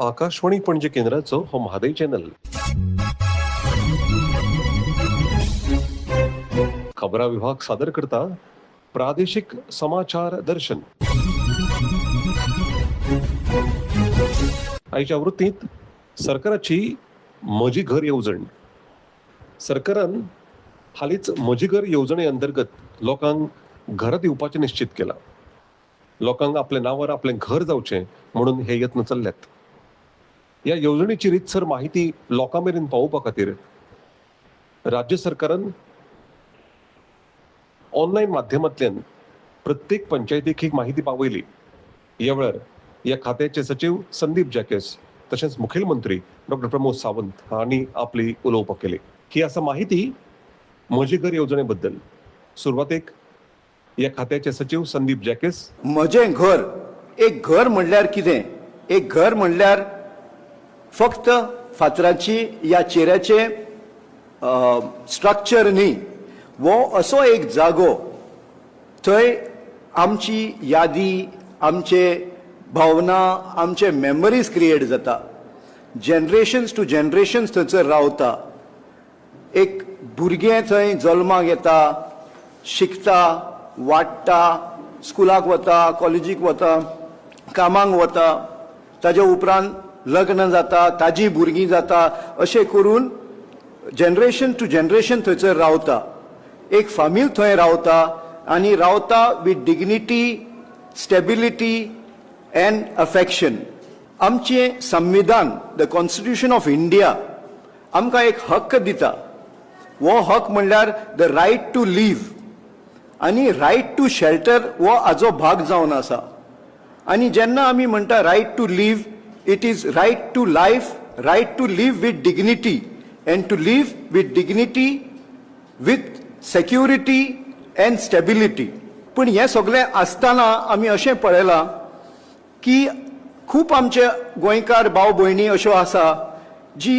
आकाशवाणी पणजी केंद्राचो हो म्हादय चॅनल. खबरां विभाग सादर करता प्रादेशिक समाचार दर्शन. आयच्या वृत्तींत सरकाराची म्हजी घर येवजण. सरकारान हालींच म्हजी घर येवजणे अंतर्गत लोकांक घरां दिवपाचें निश्चित केलां. लोकांक आपल्या नांवार आपलें घर जावचें म्हणून हे यत्न चल्ल्यात. ह्या येवजणेची रितसर माहिती लोकां मेरेन पावोवपा खातीर राज्य सरकारान ऑनलायन माध्यमांतल्यान प्रत्येक पंचायतीक ही माहिती पावयली. ह्या वेळार ह्या खात्याचे सचिव संदीप जॅकेस तशेंच मुखेलमंत्री डॉक्टर प्रमोद सावंत हांणी आपली उलोवपां केली. ही आसा माहिती म्हजे घर येवजणे बद्दल. सुरवातेक ह्या खात्याचे सचिव संदीप जॅकेस. म्हजें घर, एक घर म्हणल्यार कितें? एक घर म्हणल्यार फक्त फातराची या चेऱ्याचे स्ट्रक्चर न्ही, वो असो एक जागो थंय आमची यादी, आमचे भावना, आमचे मेमरीज क्रिएट जाता. जनरेशन्स टू जनरेशन्स थंयसर रावता. एक भुरगें थंय जल्माक येता, शिकता, वाडटा, स्कुलाक वता, कॉलेजीक वता, कामाक वता, ताजे उपरांत लग्न जाता, ताजी भुरगीं जाता, अशें करून जनरेशन टू जनरेशन थंयसर रावता. एक फामील थंय रावता आनी रावता with dignity, stability end affection. आमचें संविधान, द कॉन्स्टिट्यूशन ऑफ इंडिया, आमकां एक हक्क दिता. वो हक म्हणल्यार द रायट टू लिव्ह आनी रायट टू शेल्टर हो हाजो भाग जावन आसा. आनी जेन्ना आमी म्हणटा right to live, it is right to life, right to live with dignity, and to live with dignity, with security and stability. पण हे सगळें आसतना आमी अशें पळयलां की खूब आमचे गोंयकार भाव भयणी अश्यो आसा जी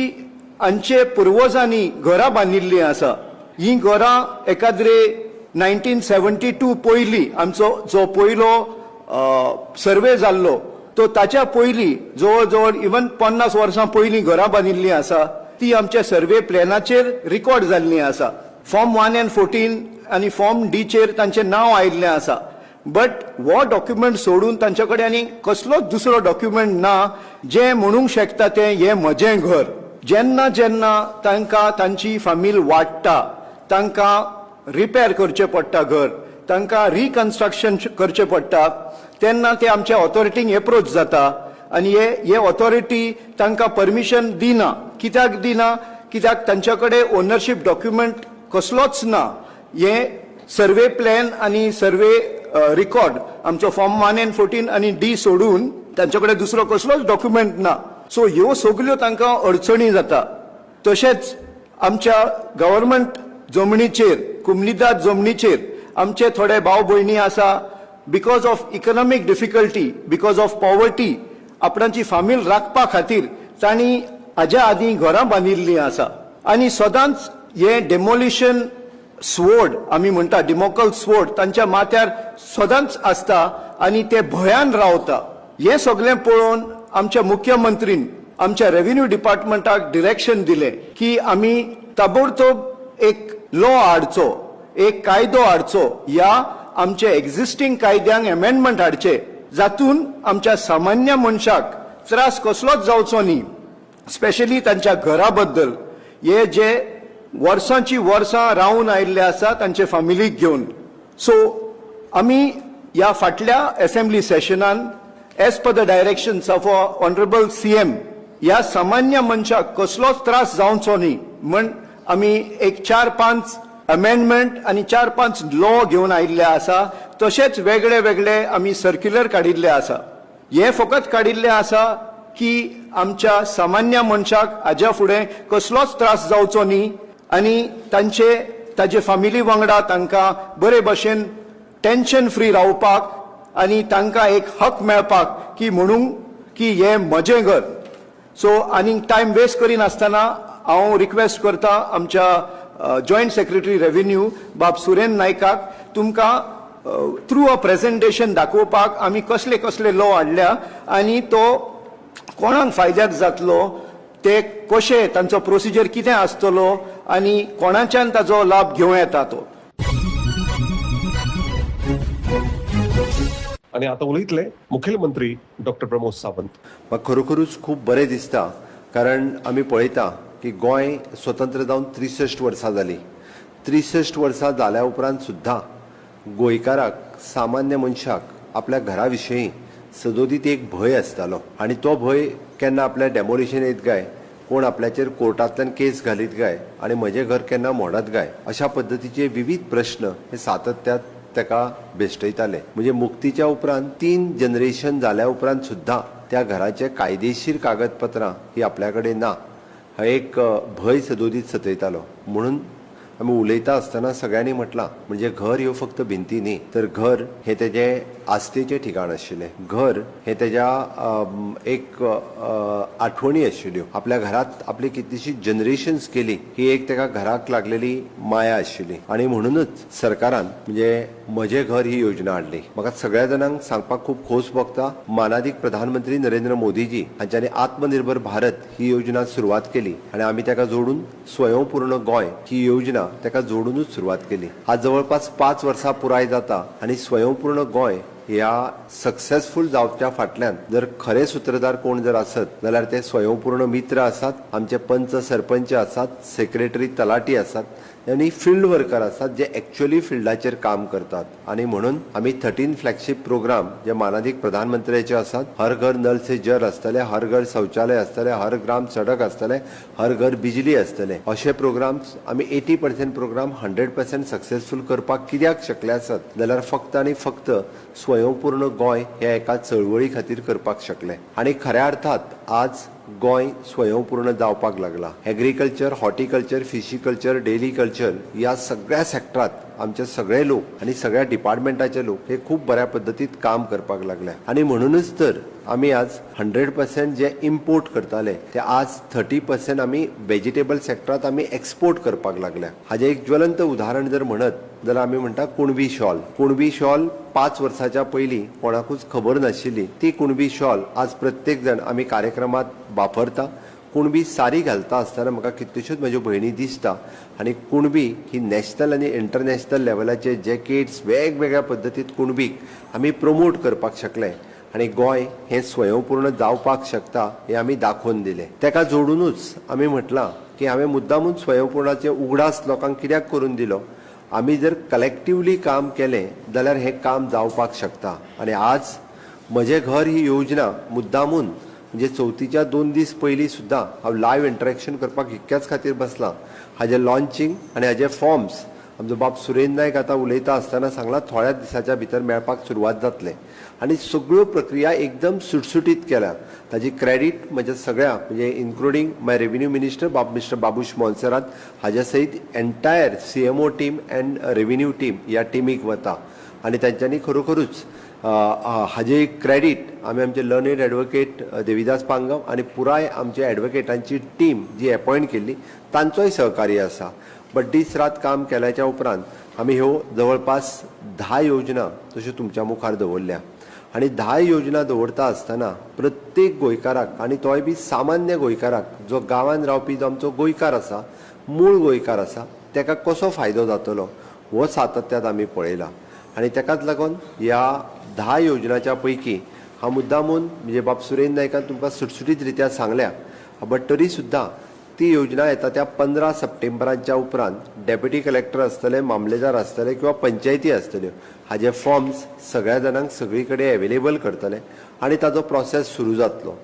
हांचे पुर्वजांनी घरां बांदिल्लीं आसा. हीं घरां एकाद्रे 1972 पयलीं आमचो जो पयलो सर्वे जाल्लो तो ताच्या पयलीं जवळ जवळ इवन 50 वर्सां पयलीं घरां बांदिल्लीं आसा. ती आमच्या सर्वे प्लॅनाचेर रिकॉर्ड जाल्लीं आसा. फॉर्म 1 and 14 आनी फॉर्म डी चेर तांचें नांव आयिल्लें आसा. बट हो डॉक्युमेंट सोडून तांचे कडेन आनी कसलोच दुसरो डॉक्युमेंट ना जें म्हणूंक शकता तें हें म्हजें घर. जेन्ना जेन्ना तांकां तांची फामील वाडटा, तांकां रिपेर करचें पडटा घर, तांकां रिकन्स्ट्रक्शन करचें पडटा, तेन्ना ते आमच्या ऑथॉरिटीक एप्रोच जाता आनी हे ऑथॉरिटी तांकां परमिशन दिना. कित्याक दिना? कित्याक तांच्या कडेन ओनरशीप डॉक्युमेंट कसलोच ना. हे सर्वे प्लॅन आनी सर्वे रिकॉर्ड आमचो फॉर्म 1 and 14 आनी डी सोडून तांच्या कडेन दुसरो कसलोच डॉक्युमेंट ना. सो ह्यो सगल्यो तांकां अडचणी जाता. तशेंच आमच्या गव्हर्मेंट जमनीचेर, कुमलीदाद जमनीचेर आमचे थोडे भाव भयणी आसा, because of economic difficulty, because of poverty, आपणाची फामील राखपा खातीर तांणी हाज्या आदीं घरां बांदिल्लीं आसा. आनी सदांच हे डेमोलिशन स्वोर्ड आमी म्हणटा, डिमोकल स्वोर्ड तांच्या माथ्यार सदांच आसता आनी ते भंयान रावता. हे सगळें पळोवन आमच्या मुख्यमंत्रीन आमच्या रेव्हेन्यू डिपार्टमेंटाक डिरेक्शन दिलें की आमी ताबडतोब एक लॉ हाडचो, एक कायदो हाडचो, ह्या आमचे एक्झिस्टिंग कायद्यांक अमेंडमेंट हाडचे, जातून आमच्या सामान्य मनशाक त्रास कसलोच जावचो न्ही, स्पेशली तांच्या घरा बद्दल. हे जे वर्सांची वर्सां रावन आयिल्ले आसा तांचे फॅमिलीक घेवन. सो आमी ह्या फाटल्या असेंब्ली सेशनान as per the directions of honourable CM ह्या सामान्य मनशाक कसलोच त्रास जावचो न्ही म्हण आमी एक 4-5 अमेंडमेंट आनी 4-5 लॉ घेवन आयिल्ले आसा. तशेंच वेगळे वेगळे आमी सर्क्युलर काडिल्ले आसा. हे फकत काडिल्ले आसा की आमच्या सामान्य मनशाक हाज्या फुडें कसलोच त्रास जावचो न्ही आनी ताजे फॅमिली वांगडा तांकां बरे भशेन टेन्शन फ्री रावपाक आनी तांकां एक हक मेळपाक की म्हणून की हें म्हजें घर. सो आनी टायम वेस्ट करिनासतना हांव रिक्वेस्ट करता आमच्या जॉयंट सेक्रेटरी रेव्हेन्यू बाब सुरेन नायकाक तुमकां थ्रू अ प्रेजेंटेशन दाखोवपाक आमी कसले कसले लॉ हाडल्या आनी तो कोणाक फायद्याक जातलो, ते कशे तांचो प्रोसिजर कितें आसतलो आनी कोणाच्यान ताचो लाभ घेवं येता तो. आणि आता उलयतले मुखेलमंत्री डॉक्टर प्रमोद सावंत. म्हाका खरोखरूच खूब बरें दिसता, कारण आमी पळयता की गोंय स्वतंत्र जावन 63 वर्सां जालीं. 63 वर्सां जाल्या उपरांत सुद्दां गोंयकाराक, सामान्य मनशाक आपल्या घरा विशयी सदोदीत एक भंय आसतालो, आनी तो भंय केन्ना आपल्या डेमोलिशन येत काय, कोण आपल्याचेर कोर्टांतल्यान केस घालीत काय, आनी म्हजें घर केन्ना मोडत काय, अशा पद्दतीचे विविध प्रश्न हे सातत्यात ताका भेश्टयताले. म्हणजे मुक्तीच्या उपरांत 3 जनरेशन जाल्या उपरांत सुद्दां त्या घराचे कायदेशीर कागदपत्रां ही आपल्या कडेन ना, हा एक भंय सदोदीत सतयतालो. म्हणून आमी उलयता आसतना सगळ्यांनी म्हटलां, म्हणजे घर ह्यो फक्त भिंती न्ही, तर घर हे तेजें आस्थेचें ठिकाण आशिल्लें. घर हे तेज्या एक आठवणी आशिल्ल्यो. आपल्या घरात आपली कितलीशीं जनरेशन्स केली, ही एक तेका घराक लागलेली माया आशिल्ली. आनी म्हणूनच सरकारान म्हणजे म्हजें घर ही योजना हाडली. म्हाका सगळ्या जाणांक सांगपाक खूब खोस भोगता, मानादीक प्रधानमंत्री नरेंद्र मोदीजी हांच्यांनी आत्मनिर्भर भारत ही योजना सुरवात केली, आनी आमी ताका जोडून स्वयंपूर्ण गोंय ही योजना ताका जोडूनच सुरवात केली. आज जवळपास 5 वर्सां पुराय जाता, आनी स्वयंपूर्ण गोंय ह्या सक्सेसफूल जावच्या फाटल्यान जर खरे सूत्रधार कोण जर आसत जाल्यार ते स्वयंपूर्ण मित्र आसात, आमचे पंच सरपंच आसात, सेक्रेटरी तलाटी आसात आनी फील्ड वर्कर आसात जे एक्चुअली फिल्डाचेर काम करतात. आनी म्हणून आमी 13 फ्लॅगशीप प्रोग्राम जे मानादीक प्रधानमंत्र्याचे आसात, हर घर नल से जल आसतले, हर घर शौचालय आसतले, हर ग्राम सडक आसतले, हर घर बिजली आसतले, अशे प्रोग्राम्स आमी 80% प्रोग्राम 100% सक्सेसफूल करपाक कित्याक शकले आसत जाल्यार फक्त आनी फक्त स्वयंपूर्ण गोंय ह्या एका चळवळी खातीर करपाक शकले. आनी खऱ्या अर्थात आज गोंय स्वयंपूर्ण जावपाक लागला. एग्रीकल्चर, हॉर्टिकल्चर, फिशिकल्चर, डेली कल्चर ह्या सगळ्या सेक्टरात आमचे सगळे लोक आनी सगळ्या डिपार्टमेंटाचे लोक हे खूब बऱ्या पद्दतीत काम करपाक लागले. आनी म्हणूनच तर आमी आज 100% जे इम्पोर्ट करताले ते आज 30% आमी वेजिटेबल सेक्टरात आमी एक्सपोर्ट करपाक लागल्या. हाजे एक ज्वलंत उदाहरण जर म्हणत जाल्यार आमी म्हणटा कुणबी शॉल. कुणबी शॉल 5 वर्साच्या पयलीं कोणाकूच खबर नाशिल्ली. ती कुणबी शॉल आज प्रत्येक जण आमी कार्यक्रमात वापरता. कुणबी साडी घालता आसतना म्हाका कितल्योश्योच म्हज्यो भयणी दिसता. आनी कुणबी ही नॅशनल आनी इंटरनॅशनल लेवलाचे जॅकेट्स वेगवेगळ्या पद्दतीत कुणबीक आमी प्रमोट करपाक शकले. आनी गोंय हें स्वयंपूर्ण जावपाक शकता हें आमी दाखोवन दिलें. ताका जोडूनच आमी म्हटलां की हांवें मुद्दामून स्वयंपूर्णाचें उगडास लोकांक कित्याक करून दिलो. आमी जर कलेक्टिवली काम केलें जाल्यार हें काम जावपाक शकता. आनी आज म्हजें घर ही योजना मुद्दामून म्हणजे चवथीच्या 2 दीस पयलीं सुद्दां हांव लायव्ह इंटरेक्शन करपाक इतक्याच खातीर बसलां. हाजें लॉन्चिंग आनी हाजे फॉर्म्स आमचो बाब सुरेंद्र नायक आतां उलयता आसतना सांगला थोड्या दिसाच्या भितर मेळपाक सुरवात जातले. आनी सगळ्यो प्रक्रिया एकदम सुटसुटीत केल्या. ताजी क्रेडीट म्हज्या सगळ्या म्हणजे including my revenue minister mister Babush Monserrate हाज्या सयत entire CMO team and revenue team ह्या टिमीक वता. आनी तांच्यांनी खरोखरूच हाजे क्रेडीट आमी आमचे लर्नेड एडवोकेट देविदास पांगम आनी पुराय आमच्या एडवोकेटांची टीम जी अपॉयंट केल्ली तांचोय सहकार्य आसा. बट दीस रात काम केल्याच्या उपरांत आमी ह्यो जवळपास 10 योजना तश्यो तुमच्या मुखार दवरल्या. आनी 10 योजना दवरता आसतना प्रत्येक गोंयकाराक आनी तोय बी सामान्य गोंयकाराक जो गांवांत रावपी जो आमचो गोंयकार आसा, मूळ गोंयकार आसा, ताका कसो फायदो जातलो हो सातत्यात आमी पळयला. आनी ताकाच लागून ह्या 10 योजनाच्या पैकी हांव मुद्दामून म्हणजे बाब सुरेंद्र नायकान तुमकां सुटसुटीत रित्या सांगल्या. बट तरी सुद्दां ती योजना येता त्या 15 सप्टेंबराच्या उपरांत डेप्युटी कलेक्टर आसतले, मामलेदार आसतले किंवा पंचायती आसतल्यो हाजे फॉर्म्स सगळ्या जाणांक सगळी कडेन अवेलेबल करतले आनी ताजो प्रोसेस सुरू जातलो.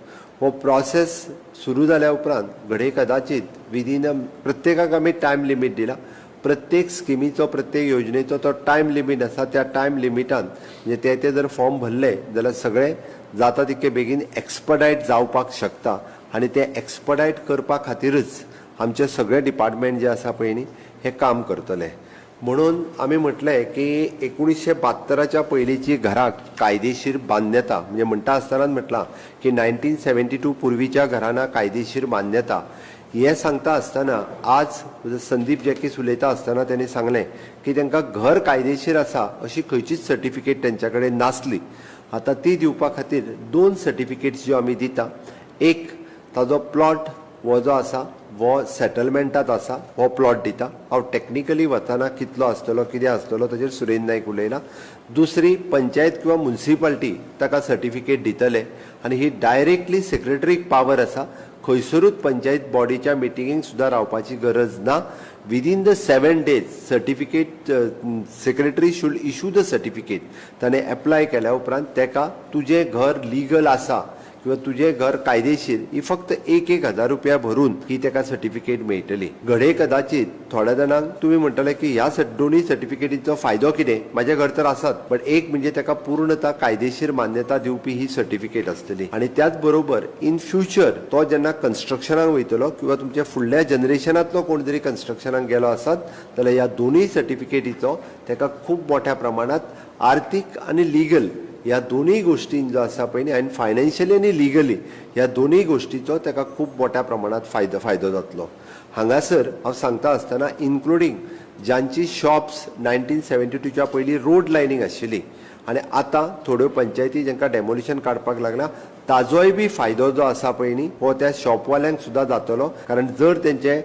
हो प्रोसेस सुरू जाल्या उपरांत घडये कदाचित विदीन प्रत्येकाक आमी टायम लिमीट दिला. प्रत्येक स्किमीचो प्रत्येक योजनेचो तो टायम लिमीट आसा. त्या टायम लिमिटान म्हणजे ते जर फॉर्म भरले जाल्यार सगळे जाता तितके बेगीन एक्सपर्टायट जावपाक शकता. आनी ते एक्सपर्टायट करपा खातीरच आमचे सगळे डिपार्टमेंट जे आसा पळय न्ही हे काम करतले. म्हणून आमी म्हटलें की 1972च्या पयलींची घराक कायदेशीर मान्यता म्हणजे म्हणटा आसतनाच म्हटलां की 1972 पुर्वीच्या घरांना कायदेशीर मान्यता हे सांगता आसतना आज संदीप जॅकीस उलयता आसतना ताणें सांगलें की तांकां घर कायदेशीर आसा अशी खंयचीच सर्टिफिकेट तेंच्या कडेन नासली. आतां ती दिवपा खातीर 2 सर्टिफिकेट्स ज्यो आमी दिता. एक ताजो प्लॉट हो जो आसा हो सेटलमेंटात आसा हो प्लॉट दिता. हांव टेक्निकली वतना कितलो आसतलो कितें आसतलो ताचेर सुरेंद्र नायक उलयला. दुसरी पंचायत किंवा म्युनिसिपालिटी ताका सर्टिफिकेट दितले आनी ही डायरेक्टली सेक्रेटरीक पावर आसा. खंयसरूच पंचायत बॉडीच्या मिटिंगेक सुद्दां रावपाची गरज ना. Within the 7 days certificate secretary should issue the certificate. ताणें एप्लाय केल्या उपरांत तेका तुजें घर लिगल आसा किंवा तुझे घर कायदेशीर ही फक्त 1,000 रुपया भरून ही तेका सर्टिफिकेट मेळटली. घडये कदाचित थोड्या जाणांक तुम्ही म्हणटले की ह्या दोन्ही सर्टिफिकेटीचो फायदो कितें. माझे घर तर आसात, पण एक म्हणजे तेका पूर्णता कायदेशीर मान्यता दिवपी ही सर्टिफिकेट आसतली. आणि त्याच बरोबर इन फ्युचर तो जेन्ना कन्स्ट्रक्शनाक वयतलो किंवा तुमच्या फुडल्या जनरेशनांतलो कोण तरी कन्स्ट्रक्शनाक गेलो आसत जाल्यार ह्या दोन्ही सर्टिफिकेटीचो तेका खूब मोठ्या प्रमाणात आर्थीक आणि लिगल ह्या दोन्ही गोष्टीं जो आसा पळय न्ही आनी फायनान्शियली आनी लिगली ह्या दोन्ही गोष्टींचो तेका खूब मोठ्या प्रमाणात फायदो जातलो. हांगासर हांव सांगता आसतना इन्क्लुडींग ज्यांची शॉप्स 1972च्या पयलीं रोड लायनींग आशिल्ली आनी आतां थोड्यो पंचायती जांकां डेमोलिशन काडपाक लागला ताजोय बी फायदो जो आसा पळय न्ही हो त्या शॉपवाल्यांक सुद्दां जातलो. कारण जर तेंचे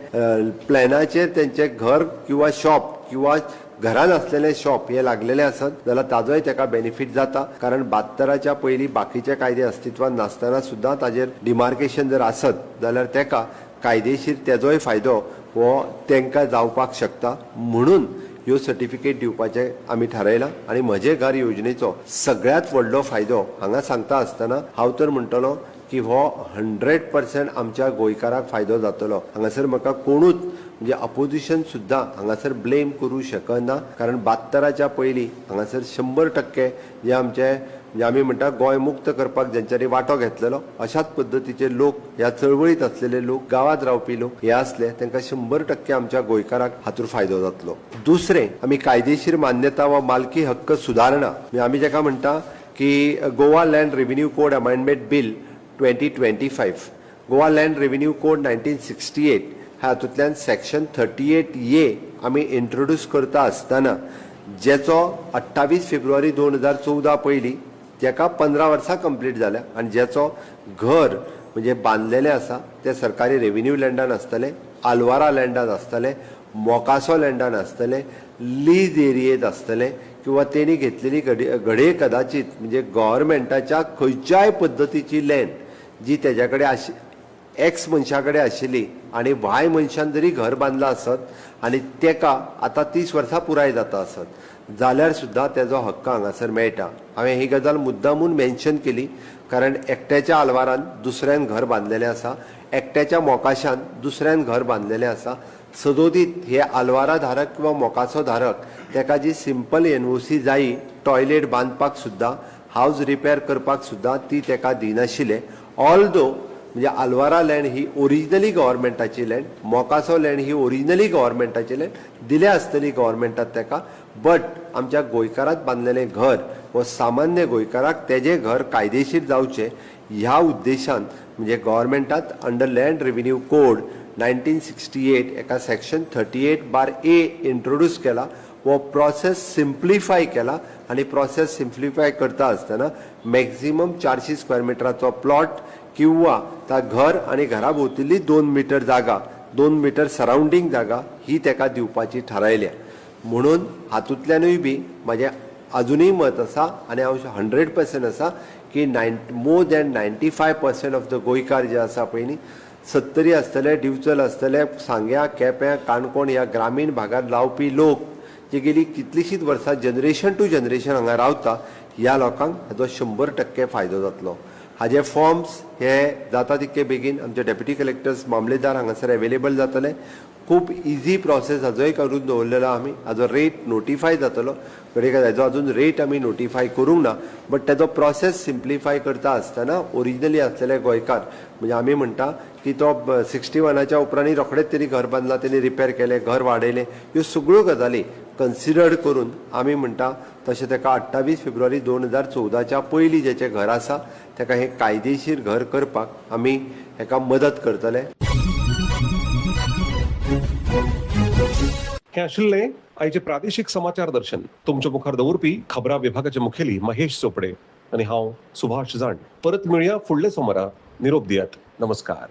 प्लॅनाचेर तेंचे घर किंवा शॉप किंवा घरान असलेले शॉप हे लागलेले असत जाल्यार ताजोय तेका बेनिफीट जाता. कारण 72च्या पयलीं बाकीचे कायदे अस्तित्वात नासतना सुद्दां ताजेर डिमार्केशन जर आसत जाल्यार तेका कायदेशीर तेजोय फायदो हो तेंकां जावपाक शकता. म्हणून ह्यो सर्टिफिकेट दिवपाचे आमी थारायला. आनी म्हजे घर योजनेचो सगळ्यात व्हडलो फायदो हांगा सांगता आसतना हांव तर म्हणटलो की हो 100% आमच्या गोंयकाराक फायदो जातलो. हांगासर म्हाका कोणूच म्हणजे अपोजिशन सुद्दां हांगासर ब्लेम करूं शकना. कारण 72च्या पयलीं हांगासर 100% जे आमचे जे आमी म्हणटा गोंय मुक्त करपाक जेंच्यांनी वांटो घेतलेलो अशाच पद्दतीचे लोक ह्या चळवळीत असलेले लोक गांवांत रावपी लोक हे असले तांकां 100% आमच्या गोंयकाराक हातूंत फायदो जातलो. दुसरें आमी कायदेशीर मान्यता वा मालकी हक्क सुदारणा आमी जेका म्हणटा की Goa land revenue code amendment bill 2025 Goa land revenue code 1968 हातूंतल्यान सेक्शन 38A आमी इंट्रोड्यूस करता आसतना जेचो 28 फेब्रुवारी 2014 पयलीं जेका 15 वर्सां कंप्लीट जाल्या आनी जेचो घर म्हणजे बांदलेले आसा ते सरकारी रेव्हेन्यू लँडान आसतले, आलवारा लँडान आसतले, मोकासो लँडान आसतले, लीज एरियेत आसतले किंवा तेणी घेतलेली घडये कदाचित म्हणजे गव्हर्मेंटाच्या खंयच्याय पद्दतीची लँड जी तेज्या कडेन एक्स मनशा कडेन आशिल्ली आनी व्हाय मनशान जरी घर बांदलां आसत आनी तेका आतां 30 वर्सां पुराय जाता आसत जाल्यार सुद्दां तेजो हक्क हांगासर मेळटा. हांवें ही गजाल मुद्दामून मेन्शन केली कारण एकट्याच्या आलवारान दुसऱ्यान घर बांदलेलें आसा, एकट्याच्या मोकाशान दुसऱ्यान घर बांदलेलें आसा. सदोदीत हे आलवारा धारक किंवा मोकाचो धारक तेका जी सिंपल एनओसी जायी टॉयलेट बांदपाक सुद्दां हावज रिपेर करपाक सुद्दां ती तेका दिनाशिल्ले. ऑल्दो म्हणजे आलवारा लँड ही ओरिजिनली गव्हर्मेंटाची लँड, मोकासो लँड ही ओरिजिनली गव्हर्मेंटाची लँड दिले आसतली गव्हर्मेंटात तेका. बट आमच्या गोंयकारात बांदलेलें घर व सामान्य गोंयकाराक तेजें घर कायदेशीर जावचें ह्या उद्देशान म्हणजे गव्हर्मेंटात अंडर लँड रेव्हेन्यू कोड 1968 एका सेक्शन 38(a) इंट्रोड्यूस केला वो प्रोसेस सिम्प्लिफाय केला. आणि प्रोसेस सिम्प्लिफाय करता आसतना मॅक्झिमम 400 स्क्वेअर मिटराचो प्लॉट किंवा त्या घर आणि घरा भोवतली 2 मीटर जागा 2 मीटर सराउंडिंग जागा ही तेका दिवपाची थारायल्या. म्हणून हातूंतल्यानूय बी म्हाजें अजूनय मत आसा आनी हांव 100% आसा की मोर दॅन 95% ऑफ द गोंयकार जे आसा पळय न्ही 70 आसतले, डिवचल आसतले, सांग्या, केप्यां, काणकोण ह्या ग्रामीण भागात रावपी लोक जे गेली कितलीशींच वर्सां जनरेशन टू जनरेशन हांगा रावता ह्या लोकांक हाजो 100% फायदो जातलो. हाजे फॉर्म्स हे जाता तितके बेगीन आमचे डेप्युटी कलेक्टर्स मामलेदार हांगासर अवेलेबल जातले. खूब इजी प्रोसेस हाजोय करून दवरलेलो आमी. हाजो रेट नोटिफाय जातलो. हाजो अजून रेट आमी नोटिफाय करूंक ना बट तेजो प्रोसेस सिम्प्लिफाय करता आसतना ओरिजिनली आसलेले गोंयकार म्हणजे आमी म्हणटा की तो 61च्या उपरांत रोखडेच तेणी घर बांदलां, तेणी रिपेर केलें, घर वाडयलें, ह्यो सगळ्यो गजाली कन्सिडर्ड करून आमी म्हणटा तशें तेका 28 फेब्रुवारी 2014च्या पयलीं जेचें घर आसा तेका हें कायदेशीर घर करपाक आमी हेका मदत करतले. हे आशिल्ले आयचे प्रादेशीक समाचार दर्शन. तुमच्या मुखार दवरपी खबरां विभागाचे मुखेली महेश चोपडे आनी हांव सुभाष जाण. परत मेळया फुडल्या सोमारा निरोप दियात. नमस्कार.